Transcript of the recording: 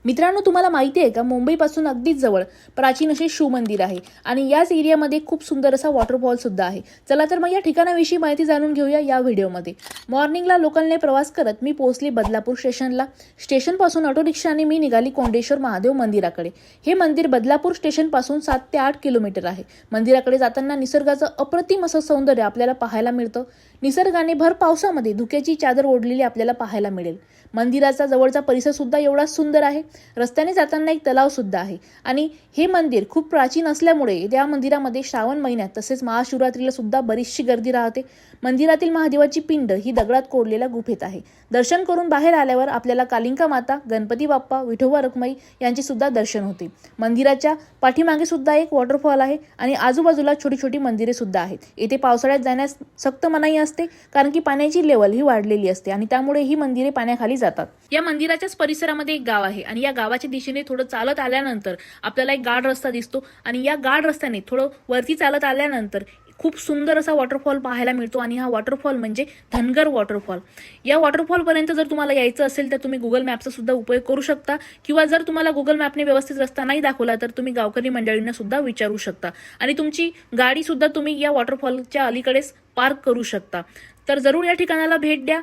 मित्रांनो, तुम्हाला माहिती आहे का, मुंबईपासून अगदीच जवळ प्राचीन असे शिव मंदिर आहे आणि याच एरियामध्ये खूप सुंदर असा वॉटरफॉल सुद्धा आहे. चला तर मग या ठिकाणाविषयी माहिती जाणून घेऊया या व्हिडिओमध्ये. मॉर्निंगला लोकलने प्रवास करत मी पोहोचली बदलापूर स्टेशनला. स्टेशनपासून ऑटो रिक्षाने मी निघाली कोंडेश्वर महादेव मंदिराकडे. हे मंदिर बदलापूर स्टेशनपासून 7 ते 8 किलोमीटर आहे. मंदिराकडे जाताना निसर्गाचं अप्रतिम असं सौंदर्य आपल्याला पाहायला मिळतं. निसर्गाने भर पावसामध्ये धुक्याची चादर ओढलेली आपल्याला पाहायला मिळेल. मंदिराचा जवळचा परिसर सुद्धा एवढाच सुंदर आहे. रस्त्याने जाताना एक तलाव सुद्धा आहे आणि हे मंदिर खूप प्राचीन असल्यामुळे त्या मंदिरामध्ये श्रावण महिन्यात तसेच महाशिवरात्रीला सुद्धा बरीचशी गर्दी राहते. मंदिरातील महादेवाची पिंड ही दगडात कोरलेल्या गुफेत आहे. दर्शन करून बाहेर आल्यावर आपल्याला कालिंका माता, गणपती बाप्पा, विठोबा रखुमाई यांचे सुद्धा दर्शन होते. मंदिराच्या पाठीमागे सुद्धा एक वॉटरफॉल आहे आणि आजूबाजूला छोटी छोटी मंदिरे सुद्धा आहेत. येथे पावसाळ्यात जाण्यास सक्त मनाई असते, कारण की पाण्याची लेवल ही वाढलेली असते आणि त्यामुळे ही मंदिरे पाण्याखाली जातात. या मंदिराच्याच परिसरामध्ये एक गाव आहे आणि या गावाच्या दिशेने थोडं चालत आल्यानंतर आपल्याला एक गाड रस्ता दिसतो आणि या गाड रस्त्याने थोडं वरती चालत आल्यानंतर खूप सुंदर असा वॉटरफॉल पाहायला मिळतो आणि हा वॉटरफॉल म्हणजे धनगर वॉटरफॉल. या वॉटरफॉलपर्यंत जर तुम्हाला यायचं असेल तर तुम्ही गुगल मॅपचा सुद्धा उपयोग करू शकता, किंवा जर तुम्हाला गुगल मॅपने व्यवस्थित रस्ता नाही दाखवला तर तुम्ही गावकरी मंडळींना सुद्धा विचारू शकता आणि तुमची गाडी सुद्धा तुम्ही या वॉटरफॉलच्या अलीकडेच पार्क करू शकता. तर जरूर या ठिकाणाला भेट द्या